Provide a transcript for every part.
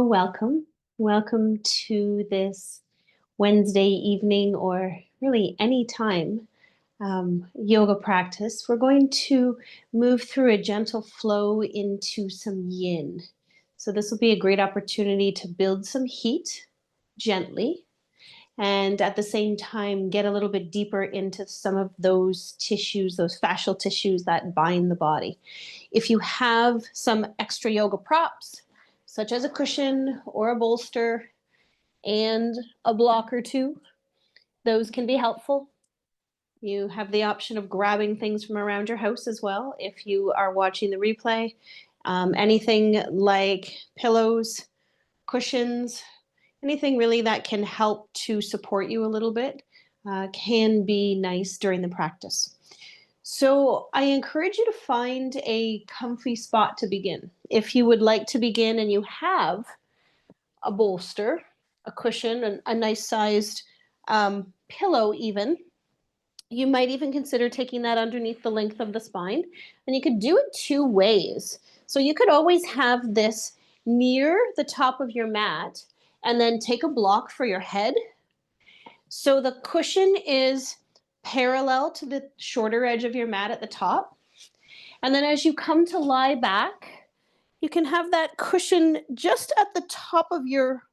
welcome. Welcome to this Wednesday evening or really any time yoga practice. We're going to move through a gentle flow into some yin. So this will be a great opportunity to build some heat gently and at the same time get a little bit deeper into some of those tissues, those fascial tissues that bind the body. If you have some extra yoga props, such as a cushion or a bolster and a block or two, those can be helpful. You have the option of grabbing things from around your house as well if you are watching the replay. Anything like pillows, cushions, anything really that can help to support you a little bit can be nice during the practice. So I encourage you to find a comfy spot to begin. If you would like to begin and you have a bolster, a cushion, and a nice sized pillow even, you might even consider taking that underneath the length of the spine. And you could do it two ways. So you could always have this near the top of your mat and then take a block for your head. So the cushion is parallel to the shorter edge of your mat at the top. And then as you come to lie back, you can have that cushion just at the top of your,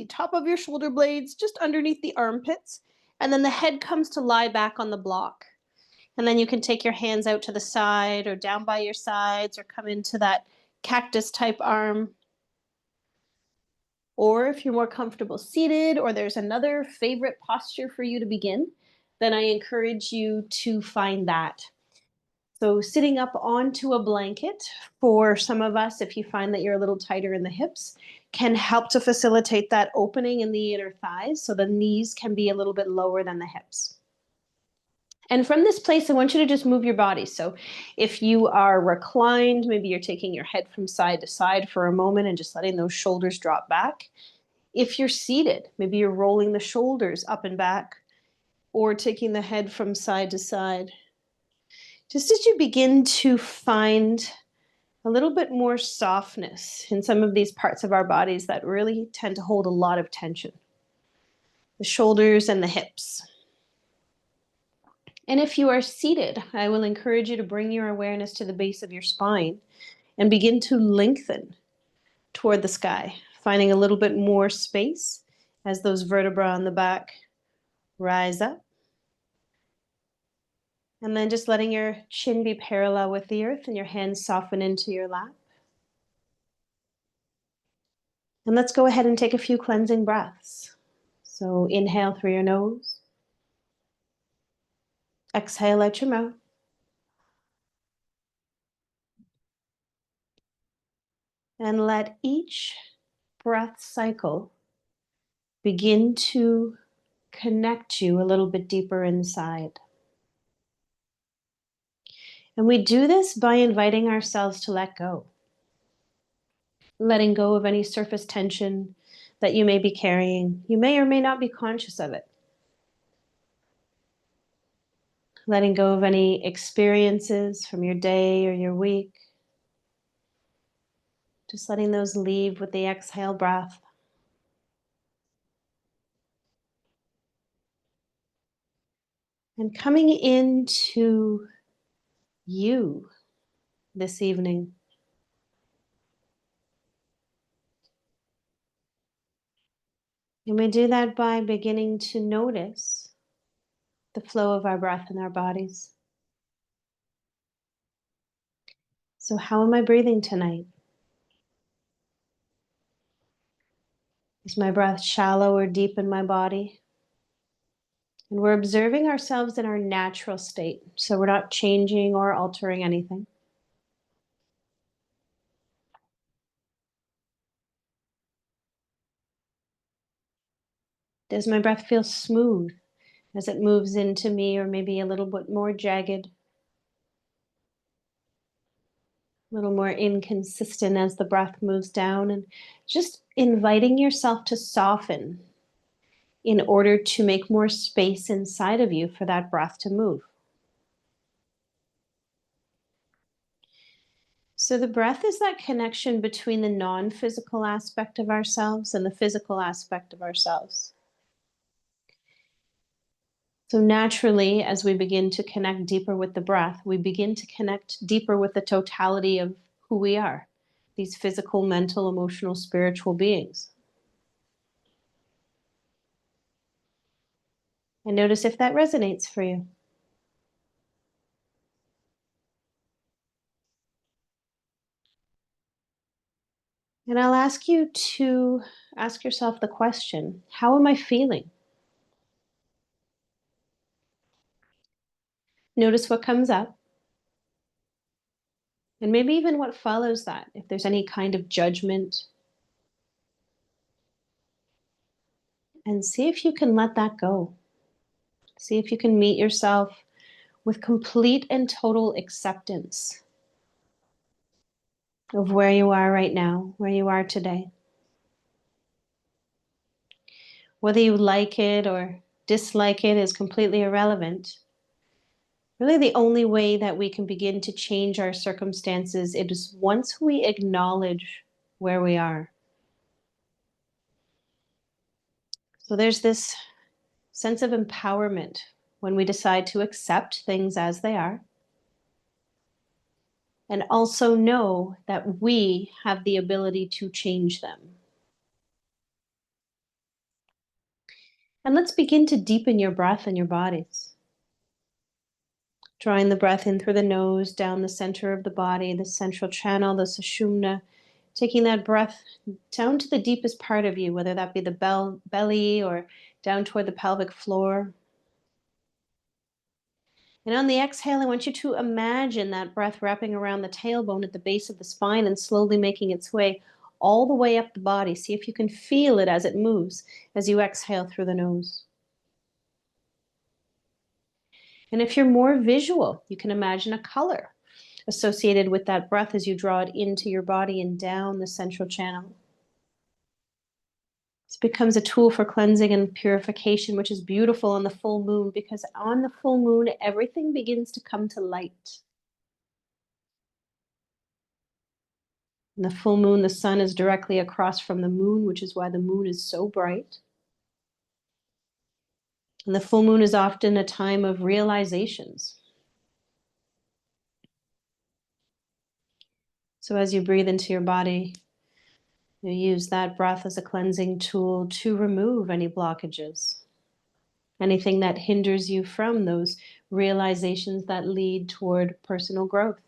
top of your shoulder blades, just underneath the armpits. And then the head comes to lie back on the block. And then you can take your hands out to the side or down by your sides or come into that cactus type arm. Or if you're more comfortable seated or there's another favorite posture for you to begin, then I encourage you to find that. So sitting up onto a blanket for some of us, if you find that you're a little tighter in the hips, can help to facilitate that opening in the inner thighs so the knees can be a little bit lower than the hips. And from this place, I want you to just move your body. So if you are reclined, maybe you're taking your head from side to side for a moment and just letting those shoulders drop back. If you're seated, maybe you're rolling the shoulders up and back or taking the head from side to side. Just as you begin to find a little bit more softness in some of these parts of our bodies that really tend to hold a lot of tension. The shoulders and the hips. And if you are seated, I will encourage you to bring your awareness to the base of your spine and begin to lengthen toward the sky, finding a little bit more space as those vertebrae on the back rise up. And then just letting your chin be parallel with the earth and your hands soften into your lap. And let's go ahead and take a few cleansing breaths. So inhale through your nose. Exhale out your mouth. And let each breath cycle begin to connect you a little bit deeper inside. And we do this by inviting ourselves to let go. Letting go of any surface tension that you may be carrying. You may or may not be conscious of it. Letting go of any experiences from your day or your week. Just letting those leave with the exhale breath. And coming into you this evening. And we do that by beginning to notice the flow of our breath in our bodies. So how am I breathing tonight? Is my breath shallow or deep in my body? And we're observing ourselves in our natural state. So we're not changing or altering anything. Does my breath feel smooth as it moves into me, or maybe a little bit more jagged? A little more inconsistent as the breath moves down, and just inviting yourself to soften in order to make more space inside of you for that breath to move. So, the breath is that connection between the non physical aspect of ourselves and the physical aspect of ourselves. So, naturally, as we begin to connect deeper with the breath, we begin to connect deeper with the totality of who we are, these physical, mental, emotional, spiritual beings. And notice if that resonates for you. And I'll ask you to ask yourself the question, how am I feeling? Notice what comes up, and maybe even what follows that, if there's any kind of judgment, and see if you can let that go. See if you can meet yourself with complete and total acceptance of where you are right now, where you are today. Whether you like it or dislike it is completely irrelevant. Really, the only way that we can begin to change our circumstances is once we acknowledge where we are. So there's this sense of empowerment when we decide to accept things as they are, and also know that we have the ability to change them. And let's begin to deepen your breath and your bodies. Drawing the breath in through the nose, down the center of the body, the central channel, the sushumna. Taking that breath down to the deepest part of you, whether that be the belly or down toward the pelvic floor. And on the exhale, I want you to imagine that breath wrapping around the tailbone at the base of the spine and slowly making its way all the way up the body. See if you can feel it as it moves as you exhale through the nose. And if you're more visual, you can imagine a color associated with that breath as you draw it into your body and down the central channel. This becomes a tool for cleansing and purification, which is beautiful on the full moon, because on the full moon, everything begins to come to light. In the full moon, the sun is directly across from the moon, which is why the moon is so bright. And the full moon is often a time of realizations. So as you breathe into your body, you use that breath as a cleansing tool to remove any blockages, anything that hinders you from those realizations that lead toward personal growth.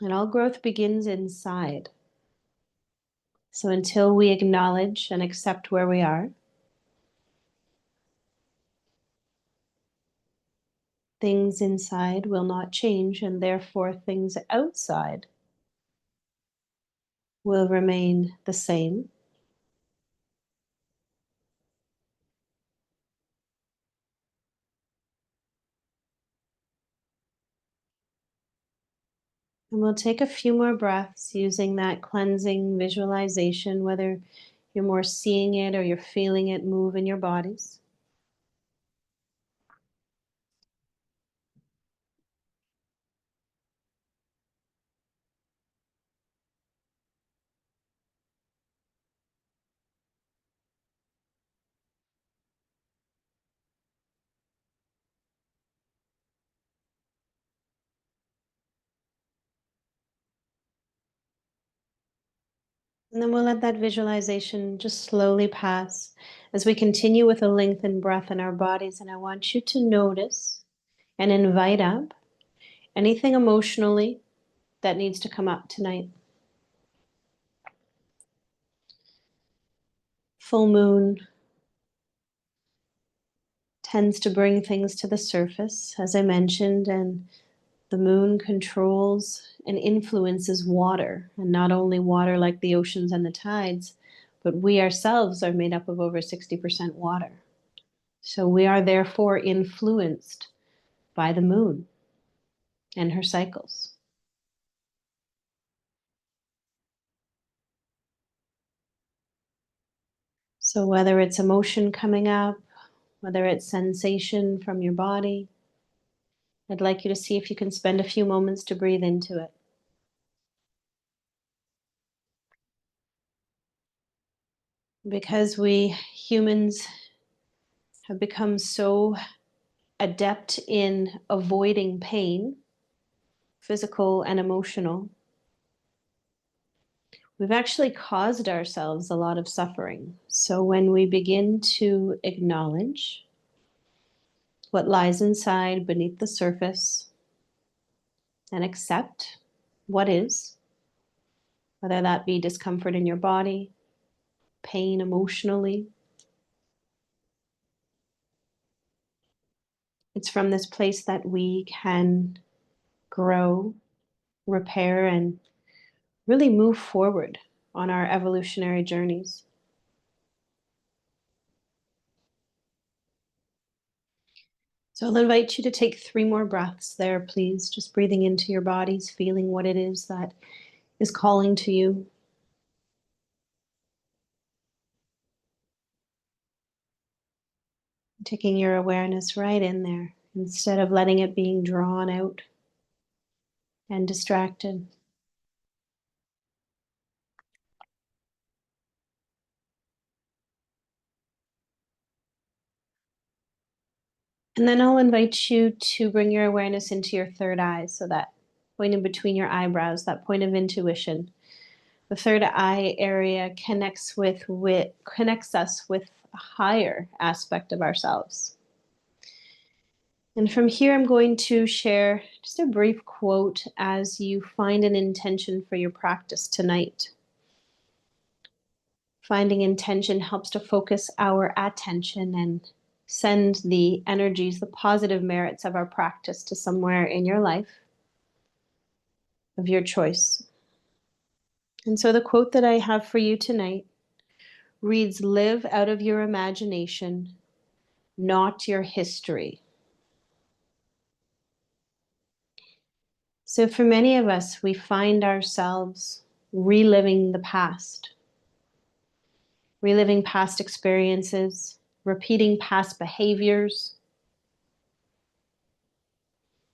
And all growth begins inside. So until we acknowledge and accept where we are, things inside will not change, and therefore things outside will remain the same. And we'll take a few more breaths using that cleansing visualization, whether you're more seeing it or you're feeling it move in your bodies. And then we'll let that visualization just slowly pass as we continue with a lengthened breath in our bodies. And I want you to notice and invite up anything emotionally that needs to come up tonight. Full moon tends to bring things to the surface, as I mentioned, and the moon controls and influences water, and not only water like the oceans and the tides, but we ourselves are made up of over 60% water. So we are therefore influenced by the moon and her cycles. So whether it's emotion coming up, whether it's sensation from your body, I'd like you to see if you can spend a few moments to breathe into it. Because we humans have become so adept in avoiding pain, physical and emotional, we've actually caused ourselves a lot of suffering. So when we begin to acknowledge what lies inside beneath the surface and accept what is, whether that be discomfort in your body, pain emotionally, it's from this place that we can grow, repair, and really move forward on our evolutionary journeys. So I'll invite you to take 3 more breaths there, please. Just breathing into your bodies, feeling what it is that is calling to you. Taking your awareness right in there instead of letting it being drawn out and distracted. And then I'll invite you to bring your awareness into your third eye, so that point in between your eyebrows, that point of intuition. The third eye area connects us with a higher aspect of ourselves. And from here, I'm going to share just a brief quote as you find an intention for your practice tonight. Finding intention helps to focus our attention and send the energies, the positive merits of our practice to somewhere in your life of your choice. And so the quote that I have for you tonight reads, "Live out of your imagination, not your history." So for many of us, we find ourselves reliving the past, reliving past experiences, repeating past behaviors.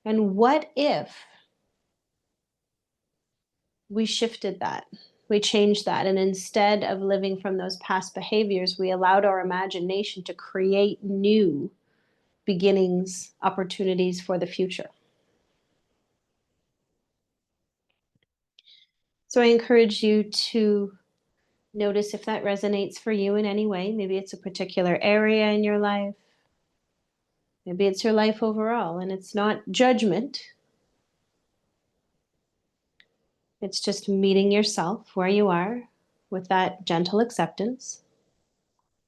And what if we shifted that? We changed that. And instead of living from those past behaviors, we allowed our imagination to create new beginnings, opportunities for the future. So I encourage you to notice if that resonates for you in any way. Maybe it's a particular area in your life. Maybe it's your life overall. And it's not judgment. It's just meeting yourself where you are with that gentle acceptance,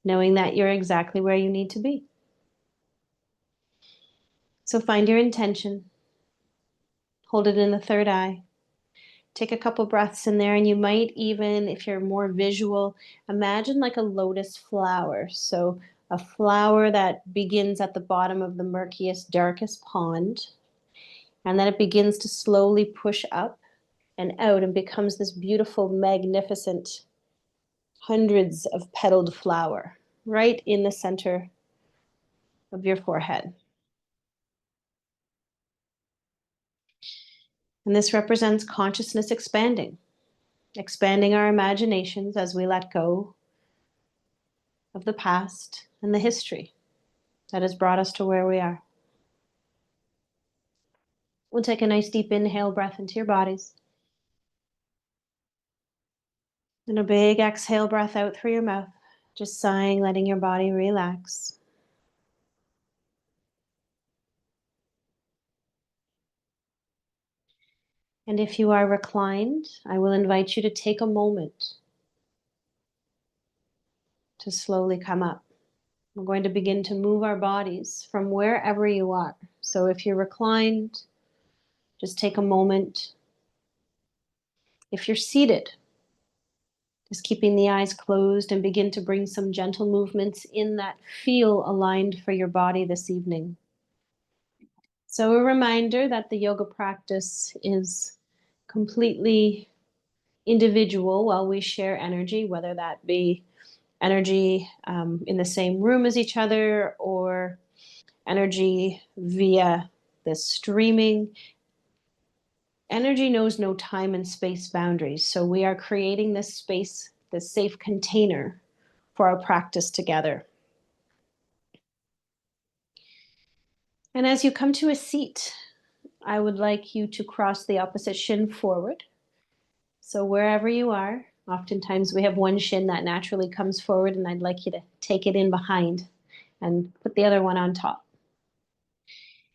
knowing that you're exactly where you need to be. So find your intention, hold it in the third eye, take a couple breaths in there, and you might even, if you're more visual, imagine like a lotus flower. So a flower that begins at the bottom of the murkiest, darkest pond, and then it begins to slowly push up and out and becomes this beautiful, magnificent, hundreds of petaled flower right in the center of your forehead. And this represents consciousness expanding, expanding our imaginations as we let go of the past and the history that has brought us to where we are. We'll take a nice deep inhale breath into your bodies. And a big exhale breath out through your mouth, just sighing, letting your body relax. And if you are reclined, I will invite you to take a moment to slowly come up. We're going to begin to move our bodies from wherever you are. So if you're reclined, just take a moment. If you're seated, just keeping the eyes closed and begin to bring some gentle movements in that feel aligned for your body this evening. So a reminder that the yoga practice is completely individual while we share energy, whether that be energy in the same room as each other or energy via this streaming. Energy knows no time and space boundaries. So we are creating this space, this safe container for our practice together. And as you come to a seat, I would like you to cross the opposite shin forward. So wherever you are, oftentimes we have one shin that naturally comes forward, and I'd like you to take it in behind and put the other one on top.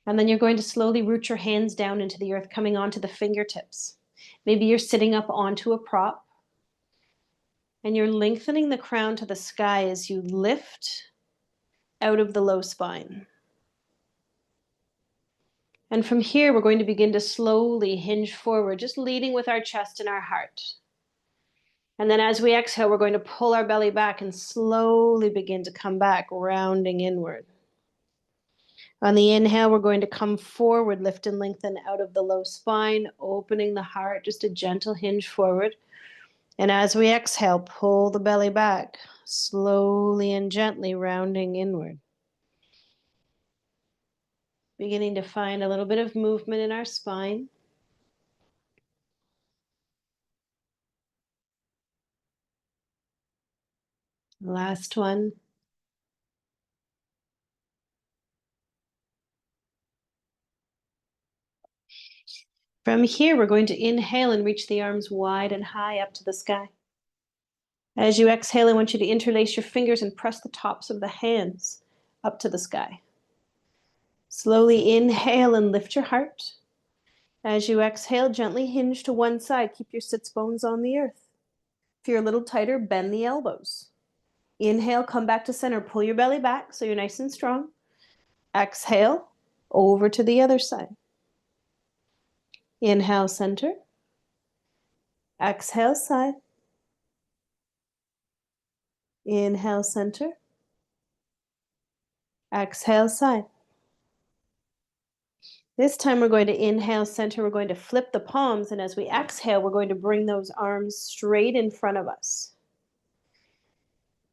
And then you're going to slowly root your hands down into the earth, coming onto the fingertips. Maybe you're sitting up onto a prop, and you're lengthening the crown to the sky as you lift out of the low spine. And from here, we're going to begin to slowly hinge forward, just leading with our chest and our heart. And then as we exhale, we're going to pull our belly back and slowly begin to come back, rounding inward. On the inhale, we're going to come forward, lift and lengthen out of the low spine, opening the heart, just a gentle hinge forward. And as we exhale, pull the belly back, slowly and gently rounding inward. Beginning to find a little bit of movement in our spine. Last one. From here, we're going to inhale and reach the arms wide and high up to the sky. As you exhale, I want you to interlace your fingers and press the tops of the hands up to the sky. Slowly inhale and lift your heart. As you exhale, gently hinge to one side. Keep your sits bones on the earth. If you're a little tighter, bend the elbows. Inhale, come back to center. Pull your belly back so you're nice and strong. Exhale, over to the other side. Inhale, center. Exhale, side. Inhale, center. Exhale, side. This time we're going to inhale, center. We're going to flip the palms, and as we exhale, we're going to bring those arms straight in front of us.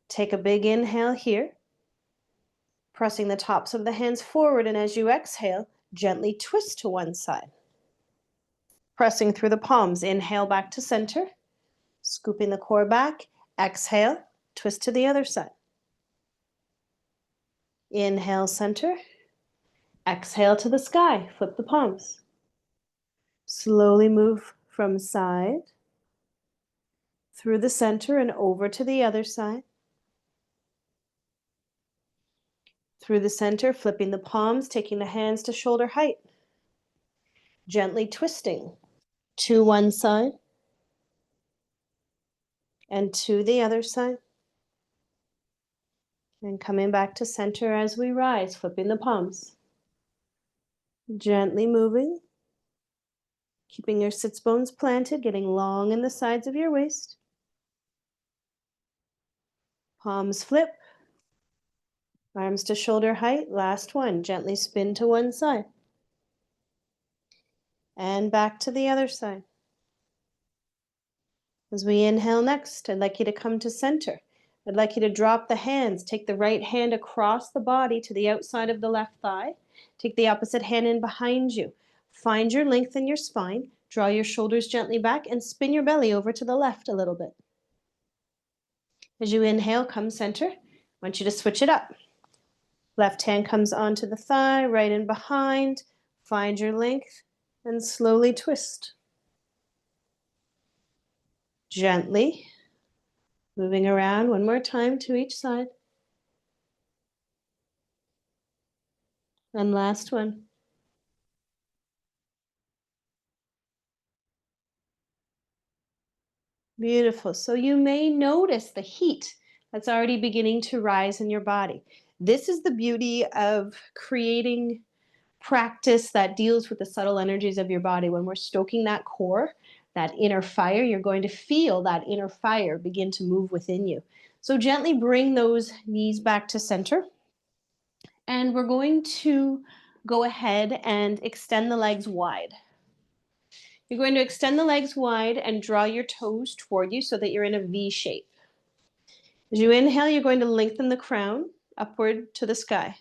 Take a big inhale here, pressing the tops of the hands forward, and as you exhale, gently twist to one side. Pressing through the palms, inhale back to center, scooping the core back. Exhale, twist to the other side. Inhale, center. Exhale to the sky, flip the palms. Slowly move from side, through the center and over to the other side. Through the center, flipping the palms, taking the hands to shoulder height. Gently twisting to one side and to the other side. And coming back to center as we rise, flipping the palms. Gently moving, keeping your sits bones planted, getting long in the sides of your waist. Palms flip, arms to shoulder height. Last one, gently spin to one side. And back to the other side. As we inhale next, I'd like you to come to center. I'd like you to drop the hands. Take the right hand across the body to the outside of the left thigh. Take the opposite hand in behind you. Find your length in your spine. Draw your shoulders gently back and spin your belly over to the left a little bit. As you inhale, come center. I want you to switch it up. Left hand comes onto the thigh, right in behind. Find your length and slowly twist. Gently. Moving around one more time to each side. And last one. Beautiful. So you may notice the heat that's already beginning to rise in your body. This is the beauty of creating practice that deals with the subtle energies of your body. When we're stoking that core, that inner fire, you're going to feel that inner fire begin to move within you. So gently bring those knees back to center. And we're going to go ahead and extend the legs wide. You're going to extend the legs wide and draw your toes toward you so that you're in a V shape. As you inhale, you're going to lengthen the crown upward to the sky.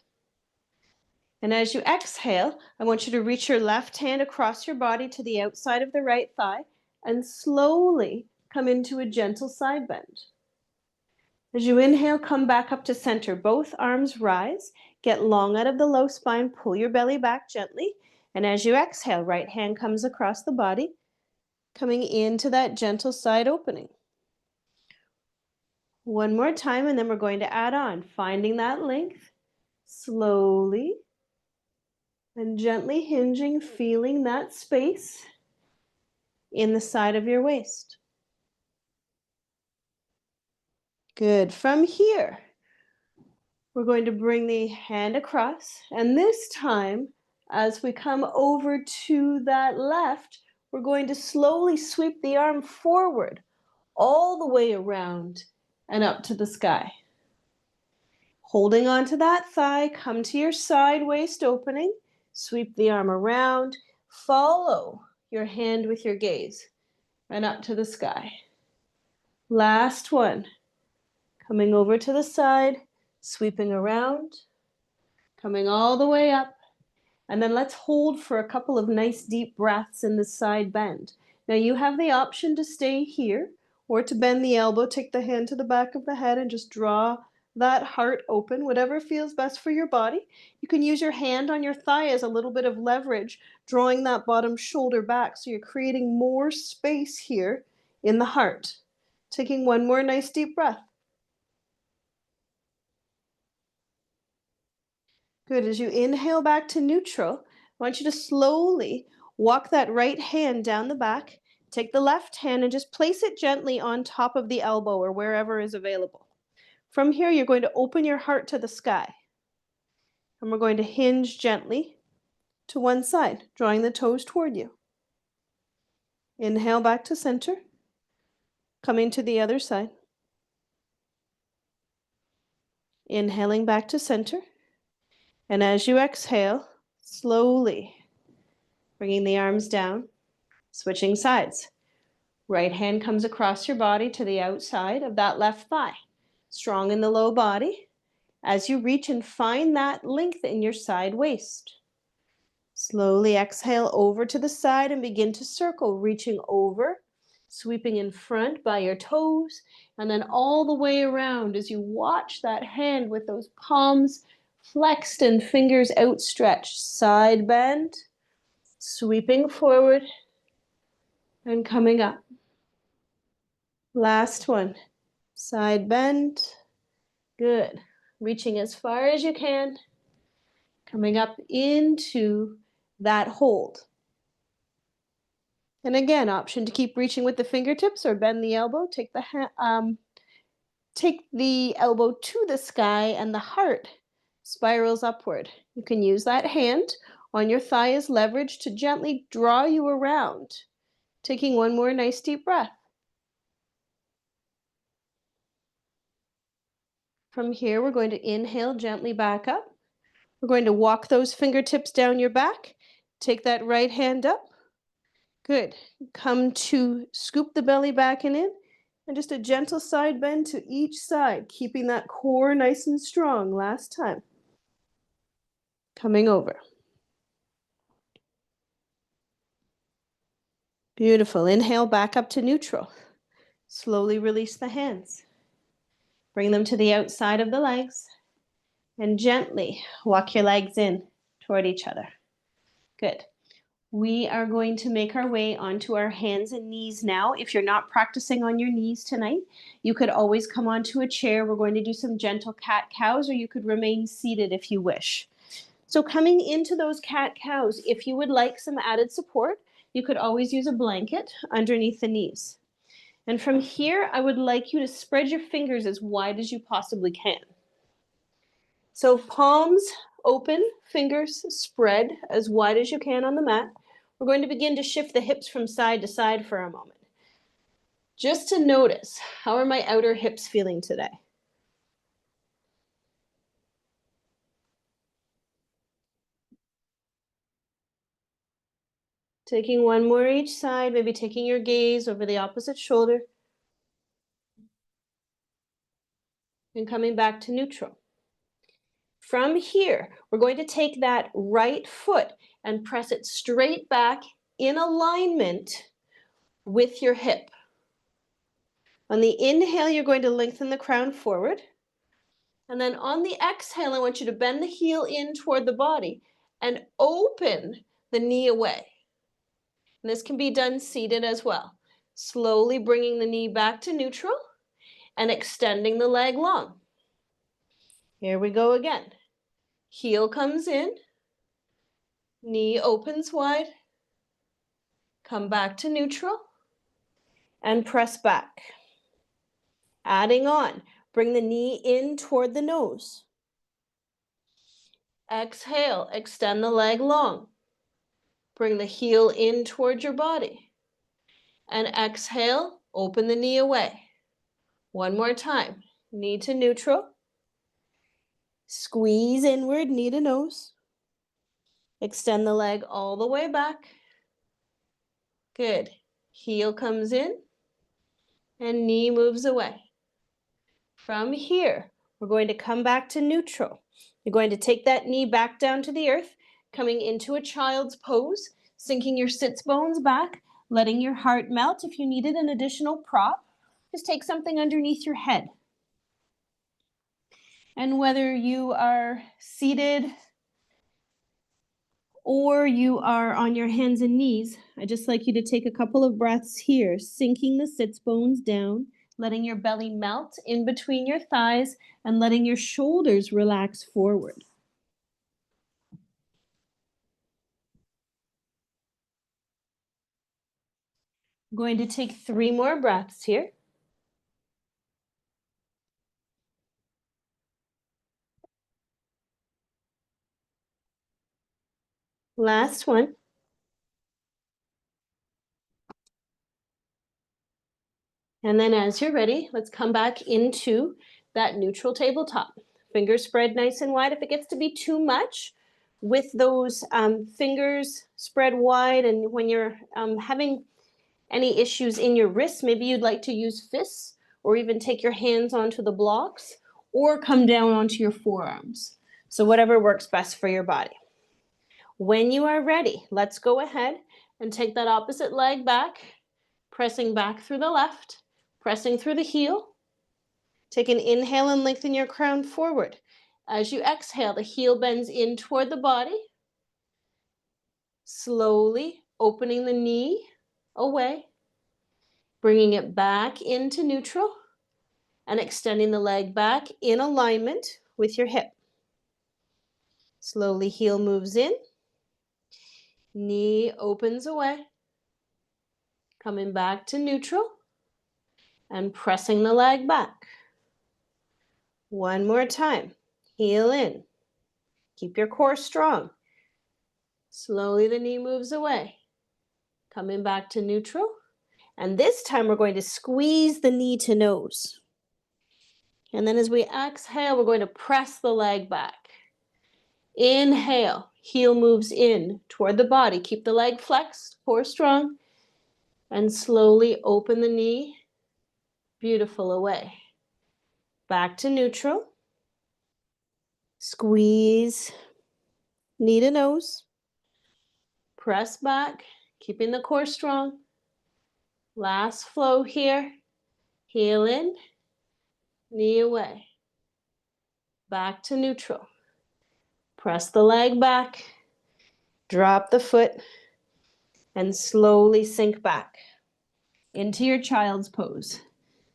And as you exhale, I want you to reach your left hand across your body to the outside of the right thigh and slowly come into a gentle side bend. As you inhale, come back up to center. Both arms rise. Get long out of the low spine. Pull your belly back gently. And as you exhale, right hand comes across the body, coming into that gentle side opening. One more time, and then we're going to add on, finding that length, slowly and gently hinging, feeling that space in the side of your waist. Good. From here, we're going to bring the hand across, and this time, as we come over to that left, we're going to slowly sweep the arm forward, all the way around and up to the sky. Holding onto that thigh, come to your side waist opening, sweep the arm around, follow your hand with your gaze, and up to the sky. Last one. Coming over to the side, sweeping around, coming all the way up, and then let's hold for a couple of nice deep breaths in the side bend. Now you have the option to stay here or to bend the elbow, take the hand to the back of the head and just draw that heart open, whatever feels best for your body. You can use your hand on your thigh as a little bit of leverage, drawing that bottom shoulder back so you're creating more space here in the heart. Taking one more nice deep breath. Good. As you inhale back to neutral, I want you to slowly walk that right hand down the back. Take the left hand and just place it gently on top of the elbow or wherever is available. From here, you're going to open your heart to the sky. And we're going to hinge gently to one side, drawing the toes toward you. Inhale back to center. Coming to the other side. Inhaling back to center. And as you exhale, slowly bringing the arms down, switching sides. Right hand comes across your body to the outside of that left thigh. Strong in the low body. As you reach and find that length in your side waist. Slowly exhale over to the side and begin to circle, reaching over, sweeping in front by your toes, and then all the way around as you watch that hand with those palms flexed and fingers outstretched. Side bend, sweeping forward, and coming up. Last one. Side bend. Good. Reaching as far as you can. Coming up into that hold. And again, option to keep reaching with the fingertips or bend the elbow. Take the elbow to the sky and the heart spirals upward. You can use that hand on your thigh as leverage to gently draw you around. Taking one more nice deep breath. From here, we're going to inhale gently back up. We're going to walk those fingertips down your back. Take that right hand up. Good. Come to scoop the belly back and in. And just a gentle side bend to each side, keeping that core nice and strong. Last time. Coming over. Beautiful. Inhale back up to neutral. Slowly release the hands. Bring them to the outside of the legs. And gently walk your legs in toward each other. Good. We are going to make our way onto our hands and knees now. If you're not practicing on your knees tonight, you could always come onto a chair. We're going to do some gentle cat-cows, or you could remain seated if you wish. So coming into those cat-cows, if you would like some added support, you could always use a blanket underneath the knees. And from here, I would like you to spread your fingers as wide as you possibly can. So palms open, fingers spread as wide as you can on the mat. We're going to begin to shift the hips from side to side for a moment. Just to notice, how are my outer hips feeling today? Taking one more each side, maybe taking your gaze over the opposite shoulder. And coming back to neutral. From here, we're going to take that right foot and press it straight back in alignment with your hip. On the inhale, you're going to lengthen the crown forward. And then on the exhale, I want you to bend the heel in toward the body and open the knee away. And this can be done seated as well. Slowly bringing the knee back to neutral and extending the leg long. Here we go again. Heel comes in, knee opens wide, come back to neutral, and press back. Adding on, bring the knee in toward the nose. Exhale, extend the leg long. Bring the heel in toward your body. And exhale, open the knee away. One more time, knee to neutral. Squeeze inward, knee to nose. Extend the leg all the way back. Good. Heel comes in and knee moves away. From here, we're going to come back to neutral. You're going to take that knee back down to the earth, coming into a child's pose, sinking your sits bones back, letting your heart melt. If you needed an additional prop, just take something underneath your head. And whether you are seated or you are on your hands and knees, I'd just like you to take a couple of breaths here, sinking the sits bones down, letting your belly melt in between your thighs and letting your shoulders relax forward. I'm going to take 3 more breaths here. Last one. And then as you're ready, let's come back into that neutral tabletop. Fingers spread nice and wide. If it gets to be too much, with those fingers spread wide, and when you're having any issues in your wrists, maybe you'd like to use fists or even take your hands onto the blocks or come down onto your forearms. So whatever works best for your body. When you are ready, let's go ahead and take that opposite leg back, pressing back through the left, pressing through the heel. Take an inhale and lengthen your crown forward. As you exhale, the heel bends in toward the body. Slowly opening the knee away, bringing it back into neutral and extending the leg back in alignment with your hip. Slowly heel moves in, knee opens away, coming back to neutral and pressing the leg back. One more time, heel in, keep your core strong. Slowly the knee moves away, coming back to neutral. And this time we're going to squeeze the knee to nose. And then as we exhale, we're going to press the leg back. Inhale, heel moves in toward the body. Keep the leg flexed, core strong, and slowly open the knee. Beautiful, away. Back to neutral. Squeeze, knee to nose. Press back, keeping the core strong. Last flow here. Heel in, knee away. Back to neutral. Press the leg back, drop the foot, and slowly sink back into your child's pose.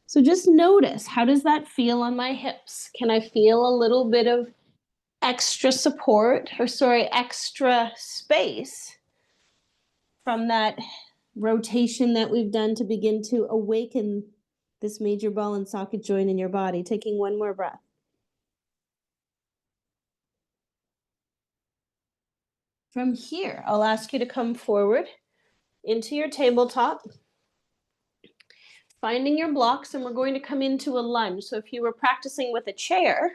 So just notice, how does that feel on my hips? Can I feel a little bit of extra support, extra space from that rotation that we've done to begin to awaken this major ball and socket joint in your body? Taking one more breath. From here, I'll ask you to come forward into your tabletop, finding your blocks, and we're going to come into a lunge. So if you were practicing with a chair,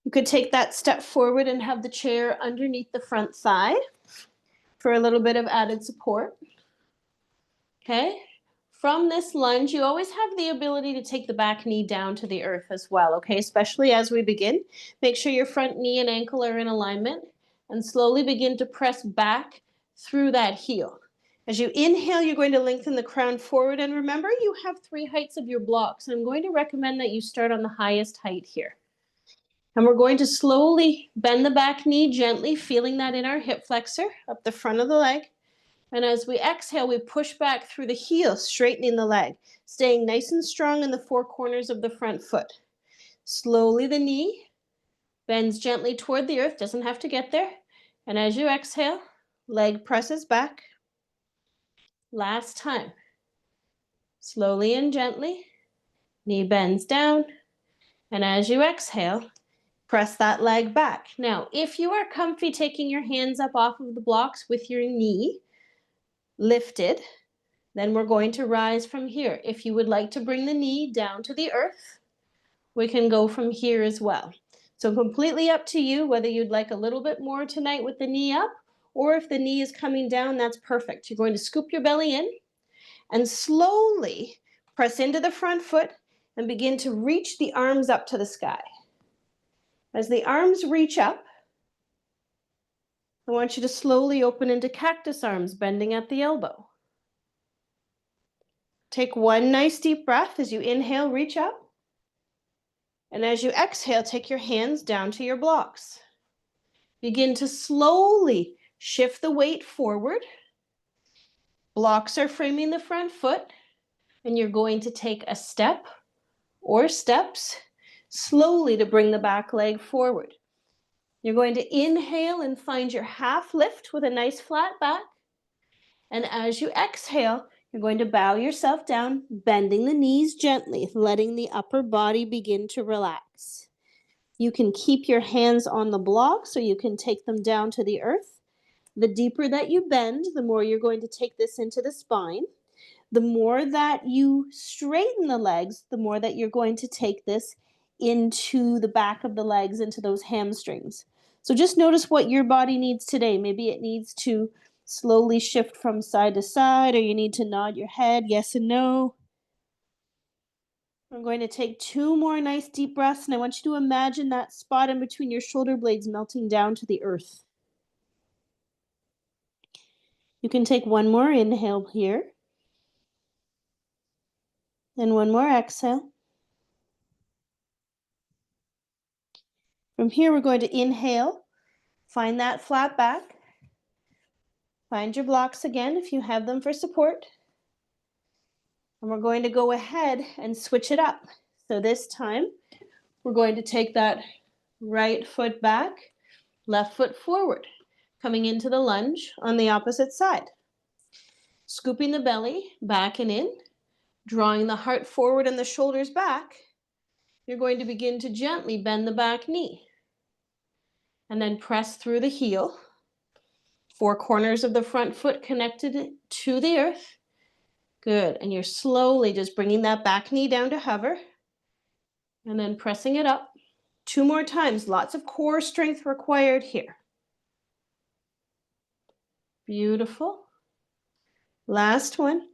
you could take that step forward and have the chair underneath the front thigh for a little bit of added support. Okay, From this lunge, you always have the ability to take the back knee down to the earth as well, okay? Especially as we begin. Make sure your front knee and ankle are in alignment and slowly begin to press back through that heel. As you inhale, you're going to lengthen the crown forward. And remember, you have 3 heights of your blocks. And I'm going to recommend that you start on the highest height here. And we're going to slowly bend the back knee gently, feeling that in our hip flexor up the front of the leg. And as we exhale, we push back through the heel, straightening the leg, staying nice and strong in the 4 corners of the front foot. Slowly the knee bends gently toward the earth, doesn't have to get there. And as you exhale, leg presses back. Last time. Slowly and gently, knee bends down. And as you exhale, press that leg back. Now, if you are comfy taking your hands up off of the blocks with your knee lifted, then we're going to rise from here. If you would like to bring the knee down to the earth, we can go from here as well. So completely up to you whether you'd like a little bit more tonight with the knee up, or if the knee is coming down, that's perfect. You're going to scoop your belly in and slowly press into the front foot and begin to reach the arms up to the sky. As the arms reach up, I want you to slowly open into cactus arms, bending at the elbow. Take one nice deep breath as you inhale, reach up. And as you exhale, take your hands down to your blocks. Begin to slowly shift the weight forward. Blocks are framing the front foot, and you're going to take a step or steps slowly to bring the back leg forward. You're going to inhale and find your half lift with a nice flat back. And as you exhale, you're going to bow yourself down, bending the knees gently, letting the upper body begin to relax. You can keep your hands on the blocks or you can take them down to the earth. The deeper that you bend, the more you're going to take this into the spine. The more that you straighten the legs, the more that you're going to take this into the back of the legs, into those hamstrings. So just notice what your body needs today. Maybe it needs to slowly shift from side to side, or you need to nod your head, yes and no. I'm going to take 2 more nice deep breaths, and I want you to imagine that spot in between your shoulder blades melting down to the earth. You can take 1 more inhale here, and 1 more exhale. From here, we're going to inhale, find that flat back. Find your blocks again if you have them for support. And we're going to go ahead and switch it up. So this time, we're going to take that right foot back, left foot forward, coming into the lunge on the opposite side. Scooping the belly back and in, drawing the heart forward and the shoulders back. You're going to begin to gently bend the back knee. And then press through the heel. 4 corners of the front foot connected to the earth. Good. And you're slowly just bringing that back knee down to hover. And then pressing it up. 2 more times. Lots of core strength required here. Beautiful. Last one.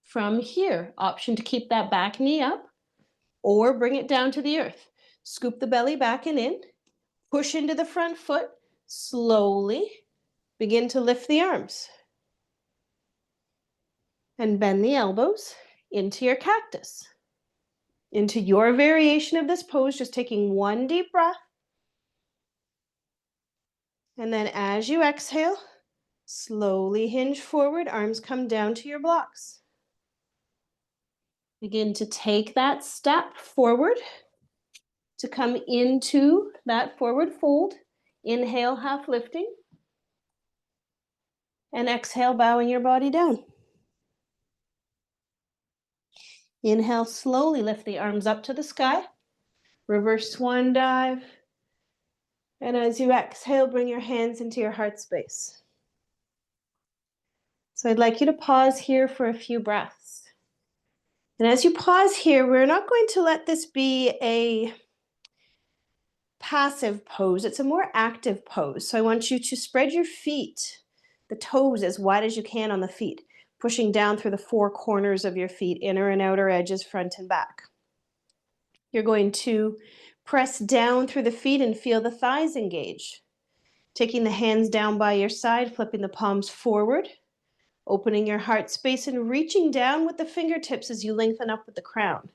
From here, option to keep that back knee up or bring it down to the earth. Scoop the belly back and in. Push into the front foot. Slowly begin to lift the arms. And bend the elbows into your cactus. Into your variation of this pose, just taking 1 deep breath. And then as you exhale, slowly hinge forward, arms come down to your blocks. Begin to take that step forward to come into that forward fold. Inhale, half lifting. And exhale, bowing your body down. Inhale, slowly lift the arms up to the sky. Reverse swan dive. And as you exhale, bring your hands into your heart space. So I'd like you to pause here for a few breaths. And as you pause here, we're not going to let this be a passive pose. It's a more active pose. So I want you to spread your feet the toes as wide as you can on the feet, pushing down through the four corners of your feet, inner and outer edges, front and back. You're going to press down through the feet and feel the thighs engage. Taking the hands down by your side, flipping the palms forward, opening your heart space and reaching down with the fingertips as you lengthen up with the crown.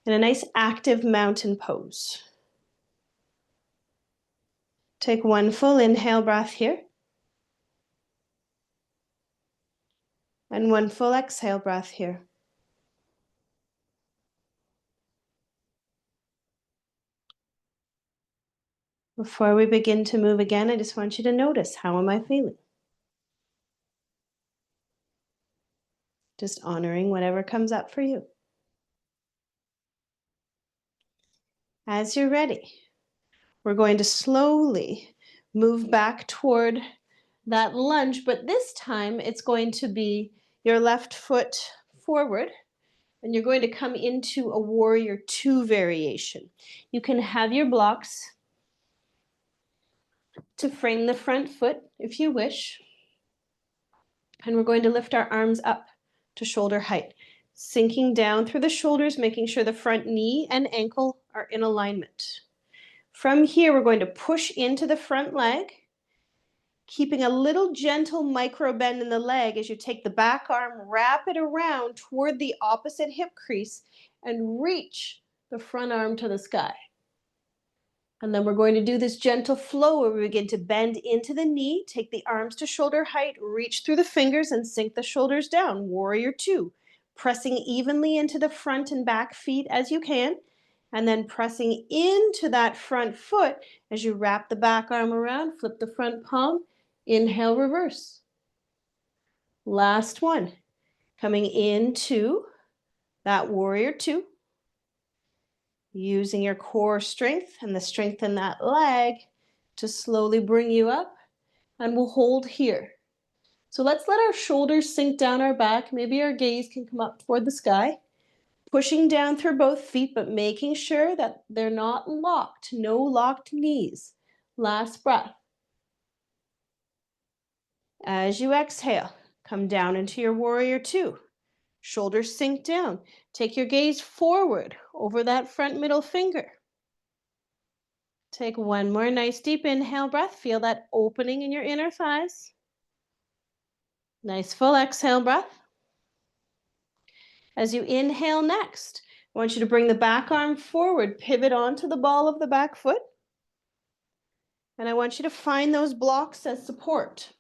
In a nice active mountain pose. Take one full inhale breath here. And one full exhale breath here. Before we begin to move again, I just want you to notice, how am I feeling? Just honoring whatever comes up for you. As you're ready, we're going to slowly move back toward that lunge, but this time it's going to be your left foot forward, and you're going to come into a warrior two variation. You can have your blocks to frame the front foot if you wish. And we're going to lift our arms up to shoulder height, sinking down through the shoulders, making sure the front knee and ankle are in alignment. From here, we're going to push into the front leg, keeping a little gentle micro bend in the leg as you take the back arm, wrap it around toward the opposite hip crease, and reach the front arm to the sky. And then we're going to do this gentle flow where we begin to bend into the knee, take the arms to shoulder height, reach through the fingers and sink the shoulders down. Warrior two, pressing evenly into the front and back feet as you can, and then pressing into that front foot as you wrap the back arm around, flip the front palm, inhale, reverse. Last one, coming into that warrior two. Using your core strength and the strength in that leg to slowly bring you up, and we'll hold here. So let's let our shoulders sink down our back. Maybe our gaze can come up toward the sky, pushing down through both feet, but making sure that they're not locked, no locked knees. Last breath. As you exhale, come down into your warrior two. Shoulders sink down. Take your gaze forward over that front middle finger. Take one more nice deep inhale breath. Feel that opening in your inner thighs. Nice full exhale breath. As you inhale next, I want you to bring the back arm forward, pivot onto the ball of the back foot. And I want you to find those blocks as support.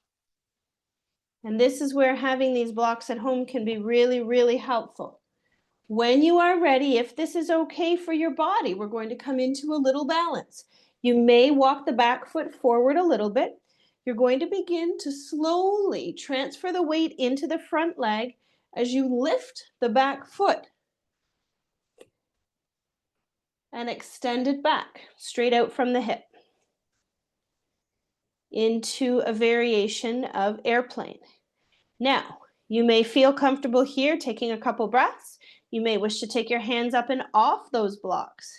And this is where having these blocks at home can be really, really helpful. When you are ready, if this is okay for your body, we're going to come into a little balance. You may walk the back foot forward a little bit. You're going to begin to slowly transfer the weight into the front leg as you lift the back foot and extend it back, straight out from the hip, into a variation of airplane. Now, you may feel comfortable here taking a couple breaths. You may wish to take your hands up and off those blocks.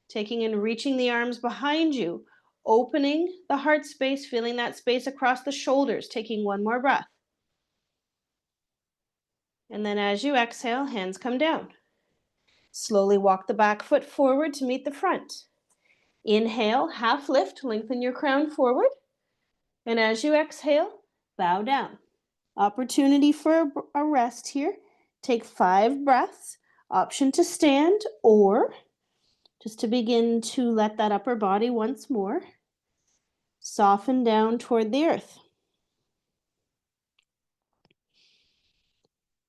Taking and reaching the arms behind you, opening the heart space, feeling that space across the shoulders, taking one more breath. And then as you exhale, hands come down. Slowly walk the back foot forward to meet the front. Inhale, half lift, lengthen your crown forward. And as you exhale, bow down. Opportunity for a rest here. Take 5 breaths. Option to stand or just to begin to let that upper body once more soften down toward the earth.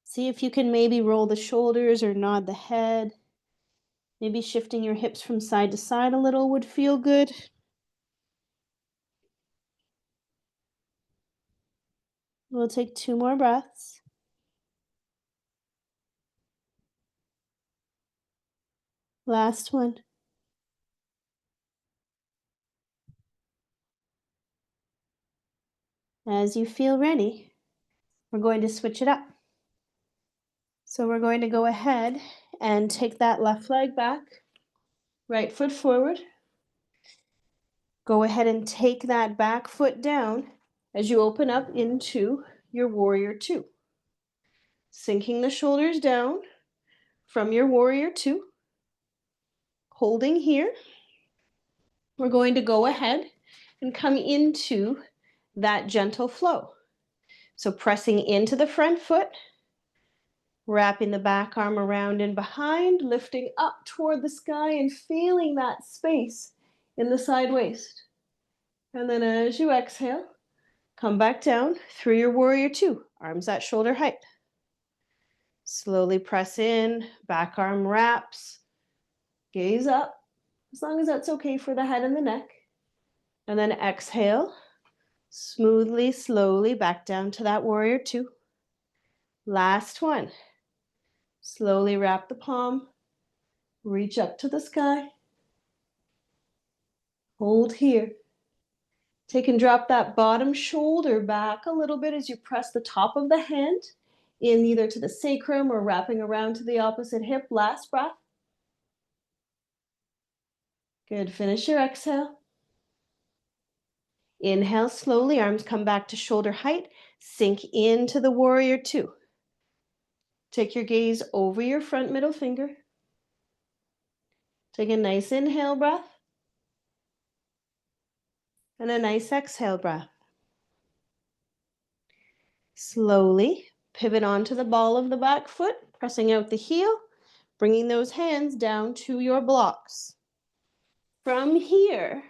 See if you can maybe roll the shoulders or nod the head. Maybe shifting your hips from side to side a little would feel good. We'll take 2 more breaths. Last one. As you feel ready, we're going to switch it up. So we're going to go ahead and take that left leg back, right foot forward. Go ahead and take that back foot down as you open up into your warrior two. Sinking the shoulders down from your warrior two. Holding here. We're going to go ahead and come into that gentle flow. So pressing into the front foot, wrapping the back arm around and behind, lifting up toward the sky and feeling that space in the side waist. And then as you exhale, come back down through your warrior two, arms at shoulder height. Slowly press in, back arm wraps, gaze up, as long as that's okay for the head and the neck. And then exhale, smoothly, slowly back down to that warrior two. Last one. Slowly wrap the palm, reach up to the sky. Hold here. Take and drop that bottom shoulder back a little bit as you press the top of the hand in either to the sacrum or wrapping around to the opposite hip. Last breath. Good. Finish your exhale. Inhale slowly, arms come back to shoulder height. Sink into the warrior two. Take your gaze over your front middle finger. Take a nice inhale breath and a nice exhale breath. Slowly pivot onto the ball of the back foot, pressing out the heel, bringing those hands down to your blocks. From here,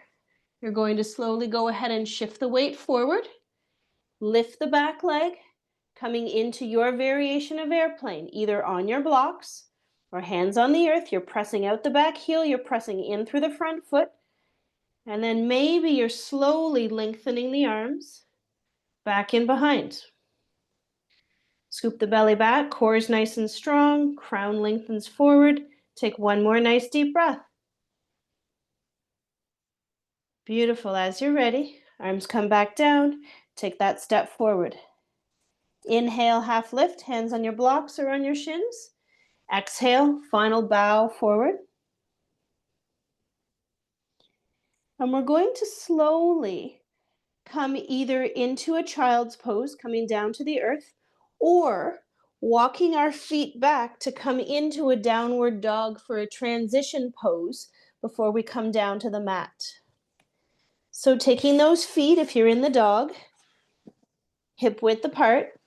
you're going to slowly go ahead and shift the weight forward, lift the back leg, coming into your variation of airplane, either on your blocks or hands on the earth. You're pressing out the back heel, you're pressing in through the front foot, and then maybe you're slowly lengthening the arms back in behind. Scoop the belly back, core is nice and strong, crown lengthens forward. Take one more nice deep breath. Beautiful. As you're ready, arms come back down. Take that step forward. Inhale, half lift, hands on your blocks or on your shins. Exhale, final bow forward. And we're going to slowly come either into a child's pose, coming down to the earth, or walking our feet back to come into a downward dog for a transition pose before we come down to the mat. So taking those feet, if you're in the dog, hip width apart,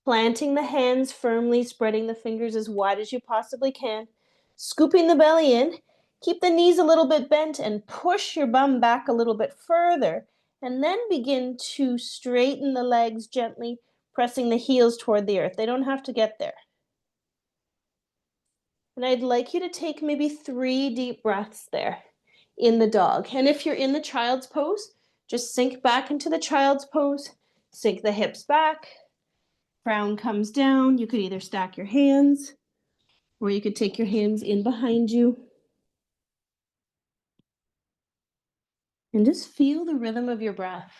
planting the hands firmly, spreading the fingers as wide as you possibly can, scooping the belly in, keep the knees a little bit bent and push your bum back a little bit further, and then begin to straighten the legs gently, pressing the heels toward the earth. They don't have to get there. And I'd like you to take maybe 3 deep breaths there in the dog. And if you're in the child's pose, just sink back into the child's pose, sink the hips back, crown comes down. You could either stack your hands or you could take your hands in behind you. And just feel the rhythm of your breath.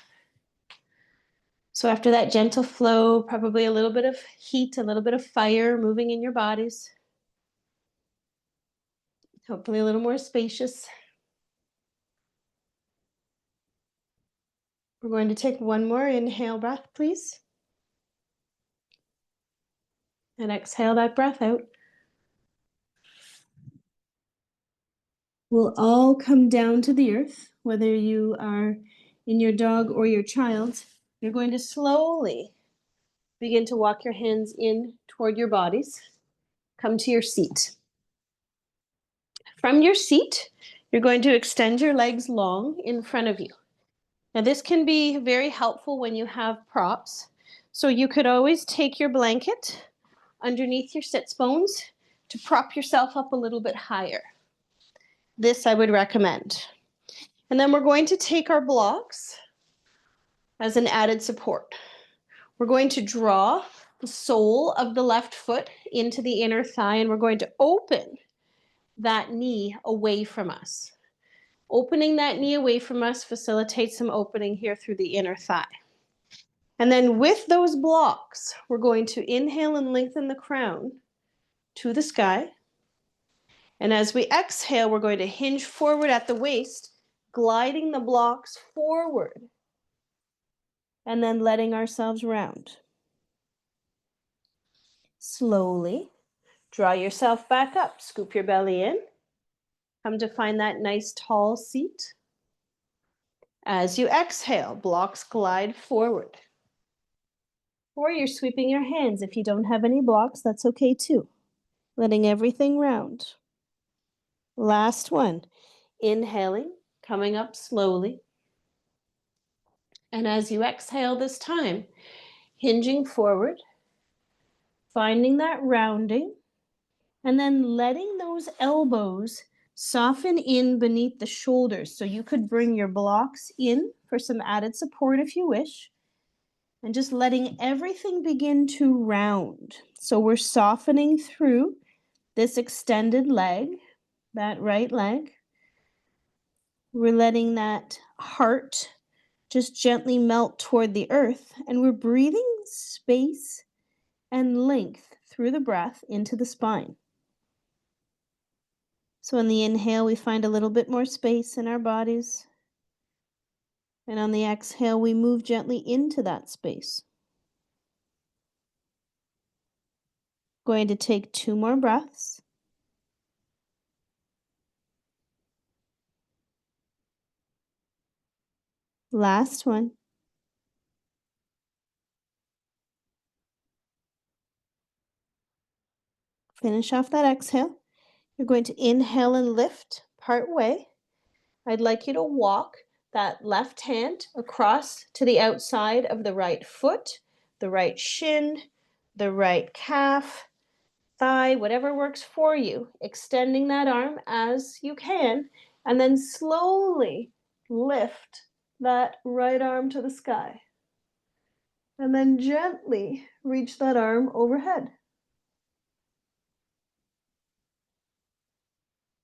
So after that gentle flow, probably a little bit of heat, a little bit of fire moving in your bodies. Hopefully a little more spacious. We're going to take one more inhale breath, please. And exhale that breath out. We'll all come down to the earth, whether you are in your dog or your child. You're going to slowly begin to walk your hands in toward your bodies. Come to your seat. From your seat, you're going to extend your legs long in front of you. Now, this can be very helpful when you have props. So you could always take your blanket underneath your sits bones to prop yourself up a little bit higher. This I would recommend. And then we're going to take our blocks as an added support. We're going to draw the sole of the left foot into the inner thigh, and we're going to open that knee away from us. Opening that knee away from us facilitates some opening here through the inner thigh. And then with those blocks, we're going to inhale and lengthen the crown to the sky. And as we exhale, we're going to hinge forward at the waist, gliding the blocks forward. and then letting ourselves round. Slowly draw yourself back up. Scoop your belly in. Come to find that nice tall seat. As you exhale, blocks glide forward. Or you're sweeping your hands. If you don't have any blocks, that's okay too. Letting everything round. Last one. Inhaling, coming up slowly. And as you exhale this time, hinging forward, finding that rounding, and then letting those elbows soften in beneath the shoulders. So you could bring your blocks in for some added support if you wish, and just letting everything begin to round. So we're softening through this extended leg, that right leg. We're letting that heart just gently melt toward the earth, and we're breathing space and length through the breath into the spine. So on the inhale, we find a little bit more space in our bodies. And on the exhale, we move gently into that space. Going to take 2 more breaths. Last one. Finish off that exhale. You're going to inhale and lift part way. I'd like you to walk that left hand across to the outside of the right foot, the right shin, the right calf, thigh, whatever works for you, extending that arm as you can, and then slowly lift that right arm to the sky. And then gently reach that arm overhead.